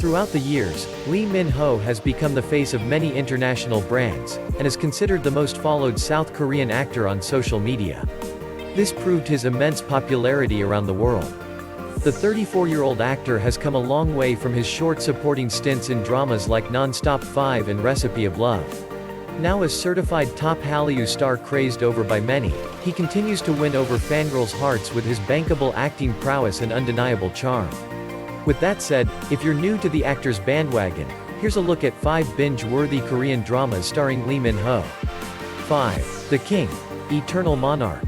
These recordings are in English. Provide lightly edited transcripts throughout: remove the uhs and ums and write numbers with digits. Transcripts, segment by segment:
Throughout the years, Lee Min-ho has become the face of many international brands, and is considered the most followed South Korean actor on social media. This proved his immense popularity around the world. The 34-year-old actor has come a long way from his short supporting stints in dramas like Non-Stop 5 and Recipe of Love. Now a certified top Hallyu star crazed over by many, he continues to win over fangirls' hearts with his bankable acting prowess and undeniable charm. With that said, if you're new to the actor's bandwagon, here's a look at 5 binge-worthy Korean dramas starring Lee Min-ho. 5. The King. Eternal Monarch.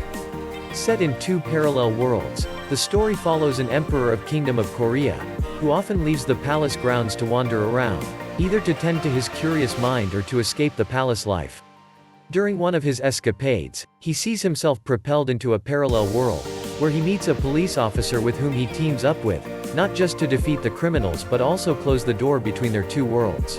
Set in 2 parallel worlds, the story follows an emperor of Kingdom of Korea, who often leaves the palace grounds to wander around, either to tend to his curious mind or to escape the palace life. During one of his escapades, he sees himself propelled into a parallel world, where he meets a police officer with whom he teams up with, not just to defeat the criminals but also close the door between their 2 worlds.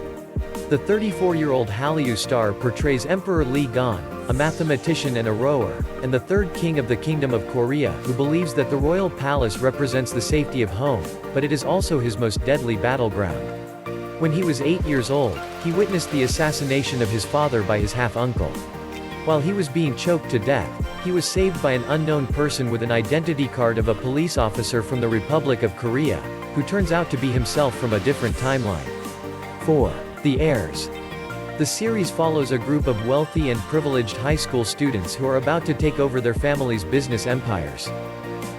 The 34-year-old Hallyu star portrays Emperor Lee Gon, a mathematician and a rower, and the 3rd king of the Kingdom of Korea who believes that the royal palace represents the safety of home, but it is also his most deadly battleground. When he was 8 years old, he witnessed the assassination of his father by his half-uncle. While he was being choked to death, he was saved by an unknown person with an identity card of a police officer from the Republic of Korea, who turns out to be himself from a different timeline. 4. The Heirs. The series follows a group of wealthy and privileged high school students who are about to take over their family's business empires.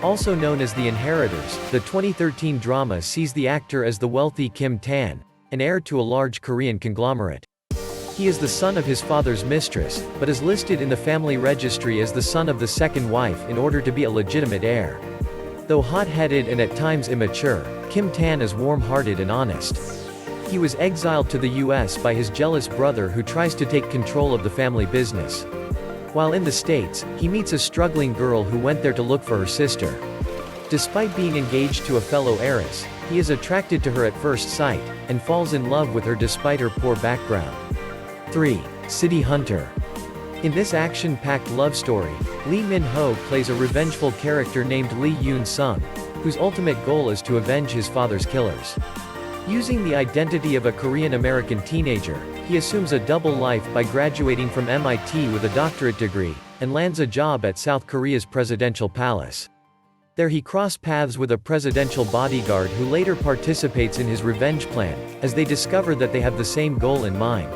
Also known as The Inheritors, the 2013 drama sees the actor as the wealthy Kim Tan, an heir to a large Korean conglomerate. He is the son of his father's mistress, but is listed in the family registry as the son of the second wife in order to be a legitimate heir. Though hot-headed and at times immature, Kim Tan is warm-hearted and honest. He was exiled to the US by his jealous brother who tries to take control of the family business. While in the States, he meets a struggling girl who went there to look for her sister. Despite being engaged to a fellow heiress, he is attracted to her at first sight, and falls in love with her despite her poor background. 3. City Hunter. In this action-packed love story, Lee Min-ho plays a revengeful character named Lee Yoon-sung, whose ultimate goal is to avenge his father's killers. Using the identity of a Korean-American teenager, he assumes a double life by graduating from MIT with a doctorate degree, and lands a job at South Korea's presidential palace. There he cross paths with a presidential bodyguard who later participates in his revenge plan, as they discover that they have the same goal in mind.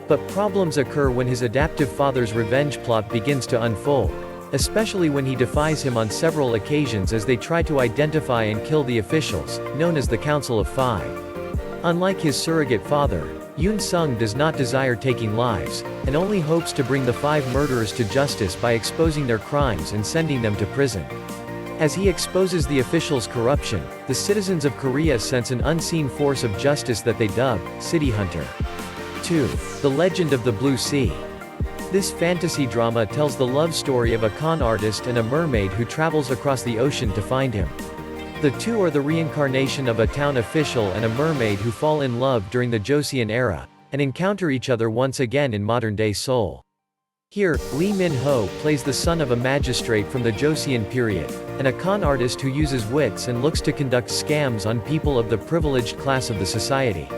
But problems occur when his adaptive father's revenge plot begins to unfold, especially when he defies him on several occasions as they try to identify and kill the officials, known as the Council of Five. Unlike his surrogate father, Yoon-sung does not desire taking lives, and only hopes to bring the 5 murderers to justice by exposing their crimes and sending them to prison. As he exposes the officials' corruption, the citizens of Korea sense an unseen force of justice that they dub City Hunter. 2. The Legend of the Blue Sea. This fantasy drama tells the love story of a con artist and a mermaid who travels across the ocean to find him. The 2 are the reincarnation of a town official and a mermaid who fall in love during the Joseon era, and encounter each other once again in modern-day Seoul. Here, Lee Min-ho plays the son of a magistrate from the Joseon period, and a con artist who uses wits and looks to conduct scams on people of the privileged class of the society.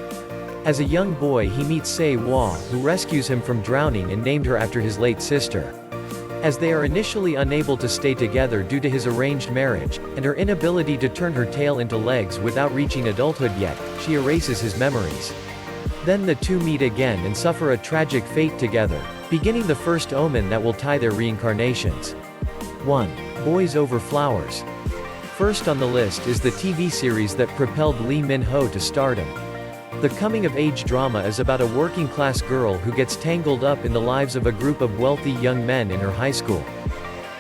As a young boy he meets Se-hwa, who rescues him from drowning and named her after his late sister. As they are initially unable to stay together due to his arranged marriage, and her inability to turn her tail into legs without reaching adulthood yet, she erases his memories. Then the 2 meet again and suffer a tragic fate together, beginning the first omen that will tie their reincarnations. 1. Boys Over Flowers. First on the list is the TV series that propelled Lee Min-ho to stardom. The coming-of-age drama is about a working-class girl who gets tangled up in the lives of a group of wealthy young men in her high school.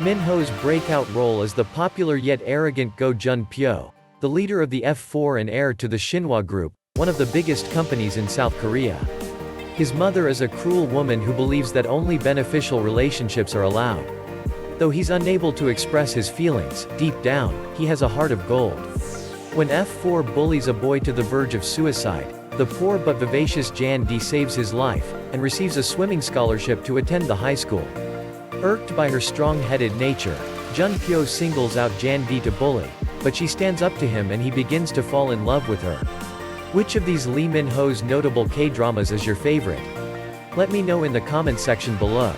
Min-ho's breakout role as the popular yet arrogant Go Jun-pyo, the leader of the F4 and heir to the Shinhwa Group, one of the biggest companies in South Korea. His mother is a cruel woman who believes that only beneficial relationships are allowed. Though he's unable to express his feelings, deep down, he has a heart of gold. When F4 bullies a boy to the verge of suicide, the poor but vivacious Jan-D saves his life, and receives a swimming scholarship to attend the high school. Irked by her strong-headed nature, Jun-pyo singles out Jan-D to bully, but she stands up to him and he begins to fall in love with her. Which of these Lee Min-ho's notable K-dramas is your favorite? Let me know in the comment section below.